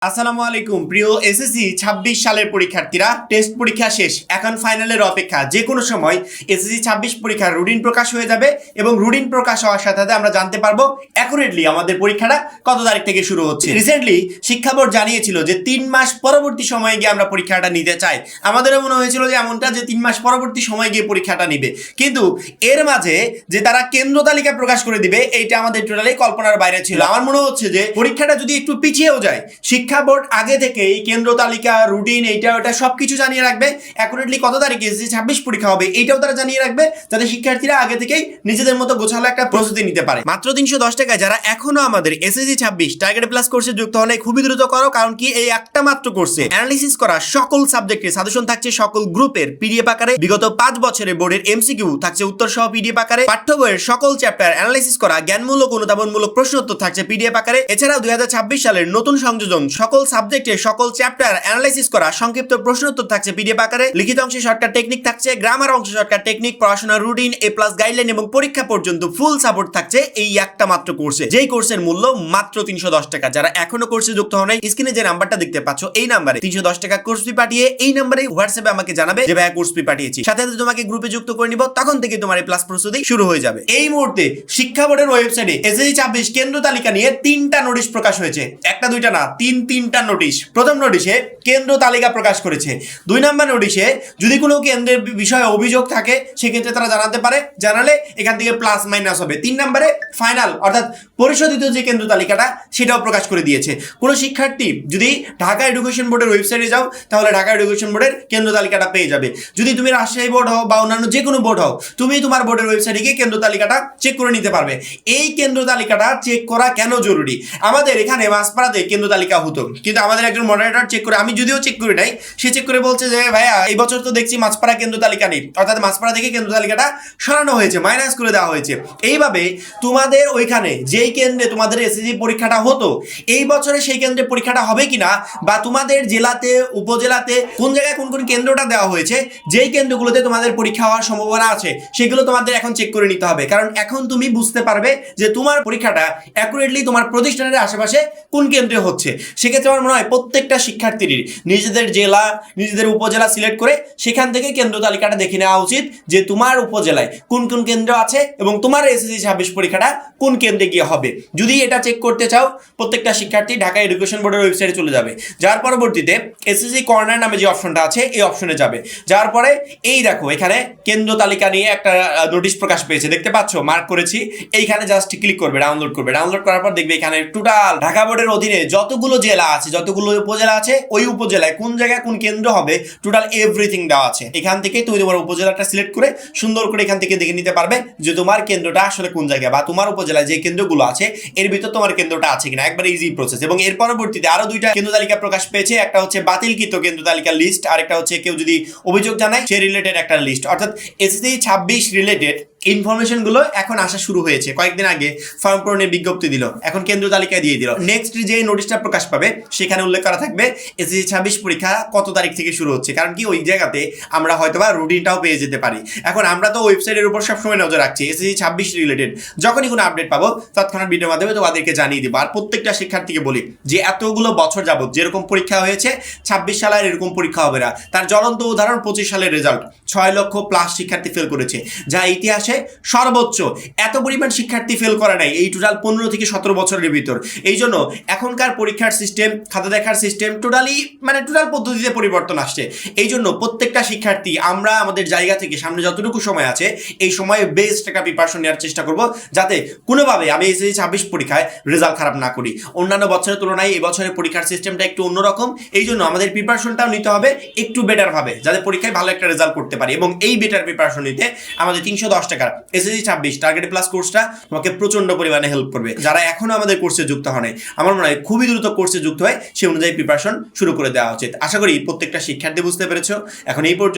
আসসালামু আলাইকুম প্রিয় এসএসসি ২৬ সালের পরীক্ষার্থীরা, টেস্ট পরীক্ষা শেষ, এখন ফাইনালের অপেক্ষা। যে কোনো সময় এসএসসি ২৬ পরীক্ষার রুটিন প্রকাশ হয়ে যাবে এবং রুটিন প্রকাশ হওয়ার সাথে সাথে আমরা জানতে পারবো অ্যাকুরেটলি আমাদের পরীক্ষাটা কত তারিখ থেকে শুরু হচ্ছে। রিসেন্টলি শিক্ষা বোর্ড জানিয়েছিল যে ৩ মাস পরবর্তী সময়ে গিয়ে আমরা পরীক্ষাটা নিতে চাই। আমাদেরও মনে হয়েছিল যে এমনটা যে ৩ মাস পরবর্তী সময় গিয়ে পরীক্ষাটা নিবে, কিন্তু এর মাঝে যে তারা কেন্দ্র তালিকা প্রকাশ করে দিবে এইটা আমাদের টোটালি কল্পনার বাইরে ছিল। আমার মনে হচ্ছে যে পরীক্ষাটা যদি একটু পিছিয়েও যায়, শিক্ষা বোর্ড আগে থেকেই কেন্দ্র তালিকা, রুটিন, এইটা ওটা সবকিছু জানিয়ে রাখবে। অ্যাকুরেটলি কত তারিখে এসএসসি ২৬ পরীক্ষা হবে এইটাও তারা জানিয়ে রাখবে, যাতে শিক্ষার্থীরা আগে থেকেই নিজেদের মতো গোছালো একটা প্রস্তুতি নিতে পারে। মাত্র ৩১০ টাকায় যারা এখনো আমাদের এসএসসি ২৬ টার্গেট প্লাস কোর্সে যুক্ত হলে খুবই দ্রুত করো, কারণ কি এই একটা মাত্র কোর্সে অ্যানালিসিস করা সকল সাবজেক্টের সাজেশন থাকছে সকল গ্রুপের পিডিএফ আকারে, বিগত ৫ বছরের বোর্ডের এমসিকিউ থাকছে উত্তর সহ পিডিএফ আকারে, পাঠ্য বইয়ের সকল চ্যাপ্টার অ্যানালাইসিস করা জ্ঞানমূলক অনুধাবনমূলক প্রশ্ন উত্তর থাকছে পিডিএফ আকারে। এছাড়াও ২০২৬ সালের নতুন সংযোজন সকল সাবজেক্টের সকল চ্যাপ্টার অ্যানালাইসিস করা সংক্ষিপ্ত প্রশ্ন উত্তর থাকছে পিডিএফ আকারে, লিখিত অংশে শর্টকাট টেকনিক থাকছে, গ্রামার অংশে শর্টকাট টেকনিক, পড়াশোনার রুটিন, এ প্লাস গাইডলাইন এবং পরীক্ষা পর্যন্ত ফুল সাপোর্ট থাকছে এই একটা মাত্র কোর্সে, যেই কোর্সের মূল্য মাত্র ৩১০ টাকা। যারা এখনো কোর্সে যুক্ত হন নাই, স্ক্রিনে যে নাম্বারটা দেখতে পাচ্ছ এই নাম্বারে ৩১০ টাকা কোর্স ফি পাঠিয়ে এই নাম্বারে হোয়াটসঅ্যাপে আমাকে জানাবে যে ভাইয়া কোর্স ফি পাঠিয়েছি, সাথে সাথে তোমাকে গ্রুপে যুক্ত করে নিব, তখন থেকে তোমার এই প্লাস প্রস্তুতি শুরু হয়ে যাবে। এই মুহূর্তে শিক্ষা বোর্ডের ওয়েবসাইটে এসএসসি ২৬ কেন্দ্র তালিকা নিয়ে ৩টা নোটিশ প্রকাশ হয়েছে, একটা দুইটা না, তিনটা নোটিশ। প্রথম নোটিশে কেন্দ্র তালিকা প্রকাশ করেছে। ২ নম্বর নোটিশে যদি কোনো কেন্দ্রের বিষয়ে অভিযোগ থাকে সেক্ষেত্রে তারা জানাতে পারে, জানালে এখান থেকে প্লাস মাইনাস হবে। ৩ নম্বরে ফাইনাল অর্থাৎ পরিশোধিত যে কেন্দ্র তালিকাটা সেটাও প্রকাশ করে দিয়েছে। কোনো শিক্ষার্থী যদি ঢাকা এডুকেশন বোর্ডের ওয়েবসাইটে যাও তাহলে ঢাকা এডুকেশন বোর্ডের কেন্দ্র তালিকাটা পেয়ে যাবে। যদি তুমি রাজশাহী বোর্ড হও বা অন্যান্য যে কোনো বোর্ড হও, তুমি তোমার বোর্ডের ওয়েবসাইটে গিয়ে কেন্দ্র তালিকাটা চেক করে নিতে পারবে। এই কেন্দ্র তালিকাটা চেক করা কেন জরুরি? আমাদের এখানে মাসপাড়াতে কেন্দ্র তালিকা হতো, কিন্তু আমাদের একজন মডারেটর চেক করে, আমি যদিও চেক করি নাই, সে চেক করে বলছে যে ভাইয়া এই বছর তো দেখছি মাছপাড়া কেন্দ্র তালিকা নেই, অর্থাৎ মাছপাড়া থেকে কেন্দ্র তালিকাটা সরানো হয়েছে, মাইনাস করে দেওয়া হয়েছে। এইভাবে তোমাদের ওইখানে যেই কেন্দ্রে তোমাদের এসএসসি পরীক্ষাটা হতো এই বছরে সেই কেন্দ্রে পরীক্ষাটা হবে কিনা, বা তোমাদের জেলাতে, উপজেলাতে কোন জায়গায় কোন কোন কেন্দ্রটা দেওয়া হয়েছে, যেই কেন্দ্রগুলোতে তোমাদের পরীক্ষা হওয়ার সম্ভাবনা আছে সেগুলো তোমাদের এখন চেক করে নিতে হবে। কারণ এখন তুমি বুঝতে পারবে যে তোমার পরীক্ষাটা অ্যাকুরেটলি তোমার প্রতিষ্ঠানের আশেপাশে কোন কেন্দ্রে হচ্ছে। সেক্ষেত্রে আমার মনে হয় প্রত্যেকটা শিক্ষার্থীর নিজেদের জেলা, নিজেদের উপজেলা সিলেক্ট করে সেখান থেকে কেন্দ্র তালিকাটা দেখে নেওয়া উচিত যে তোমার উপজেলায় কোন কোন কেন্দ্র আছে এবং তোমার এসএসসি ২৬ পরীক্ষাটা কোন কেন্দ্রে গিয়ে হবে। যদি এটা চেক করতে চাও, প্রত্যেকটা শিক্ষার্থী ঢাকা এডুকেশন বোর্ডের ওয়েবসাইটে চলে যাবে, যার পরবর্তীতে এসএসসি কর্নার নামে যে অপশনটা আছে এই অপশনে যাবে, যার পরে এই দেখো এখানে কেন্দ্র তালিকা নিয়ে একটা নোটিশ প্রকাশ পেয়েছে, দেখতে পাচ্ছ, মার্ক করেছি। এইখানে জাস্ট ক্লিক করবে, ডাউনলোড করবে। ডাউনলোড করার পর দেখবে এখানে টোটাল ঢাকা বোর্ডের অধীনে যতগুলো জেলা আছে, যতগুলো উপজেলা আছে, ওই উপজেলায় কোন জায়গায় কোন কেন্দ্র হবে টোটাল এভরিথিং দেওয়া আছে। এখান থেকে তুমি তোমার উপজেলাটা সিলেক্ট করে সুন্দর করে এখান থেকে দেখে নিতে পারবে যে তোমার কেন্দ্রটা আসলে কোন জায়গায়, বা তোমার উপজেলায় যে কেন্দ্রগুলো আছে এর ভিতর তোমার কেন্দ্রটা আছে কিনা। একবার ইজি প্রসেস। এবং এর পরবর্তীতে আরো 2টা কেন্দ্র তালিকা প্রকাশ পেয়েছে, একটা হচ্ছে বাতিলকৃত কেন্দ্র তালিকার লিস্ট, আর একটা হচ্ছে কেউ যদি অভিযোগ জানায় সে রিলেটেড একটা লিস্ট। অর্থাৎ এসএসসি ২৬ রিলেটেড ইনফরমেশন গুলো এখন আসা শুরু হয়েছে। কয়েকদিন আগে ফর্ম পূরণের বিজ্ঞপ্তি দিল, এখন কেন্দ্র তালিকায় দিয়ে দিল। নেক্সট যে নোটিশটা প্রকাশ পাবে সেখানে উল্লেখ করা থাকবে এসএসসি ২৬ পরীক্ষা কত তারিখ থেকে শুরু হচ্ছে, কারণ কি ওই জায়গাতে আমরা হয়তোবা রুটিনটাও পেয়ে যেতে পারি। এখন আমরা তো ওয়েবসাইটের উপর সবসময় নজর রাখছি, এসএসসি ২৬ রিলেটেড যখনই কোনো আপডেট পাবো তৎক্ষণাৎ ভিডিওর মাধ্যমে তোমাদেরকে জানিয়ে দিব। আর প্রত্যেকটা শিক্ষার্থীকে বলি যে এতগুলো বছর যাবত যেরকম পরীক্ষা হয়েছে ২৬ সালে আর এরকম পরীক্ষা হবে না। তার জ্বলন্ত উদাহরণ ২৫ সালের রেজাল্ট, ৬ লক্ষ প্লাস শিক্ষার্থী ফেল করেছে, যা ইতিহাসে সর্বোচ্চ। এত পরিমাণ শিক্ষার্থী ফেল করে নাই এই টোটাল ১৫ থেকে ১৭ বছরের ভিতর। এই জন্য এখনকার পরীক্ষার সিস্টেম, খাতা দেখার সিস্টেম টোটাল পদ্ধতিতে পরিবর্তন আসছে। এই জন্য প্রত্যেকটা শিক্ষার্থী আমরা আমাদের জায়গা থেকে সামনে যতটুকু সময় আছে এই সময়ে বেস্ট একটা প্রিপারেশন নেওয়ার চেষ্টা করব, যাতে কোনোভাবে আমি এসএসসি ২৬ পরীক্ষায় রেজাল্ট খারাপ না করি। অন্যান্য বছরের তুলনায় এই বছরের পরীক্ষার সিস্টেমটা একটু অন্যরকম, এই জন্য আমাদের প্রিপারেশনটাও নিতে হবে একটু বেটার ভাবে, যাতে পরীক্ষায় ভালো একটা রেজাল্ট করতে পারি। এবং এই বেটার প্রিপারেশন নিতে আমাদের ৩১০ টাকার এসএসসি ২৬ টার্গেট প্লাস কোর্সটা তোমাকে প্রচন্ড পরিমাণে হেল্প করবে। যারা এখনো আমাদের কোর্সে যুক্ত হয় নাই, আমার মনে হয় খুবই দ্রুত কোর্সে যুক্ত হয় সেই অনুযায়ী প্রিপারেশন শুরু করে দেওয়া উচিত। আশা করি প্রত্যেকটা শিক্ষার্থী বুঝতে পেরেছো। এখন এই পর্যন্ত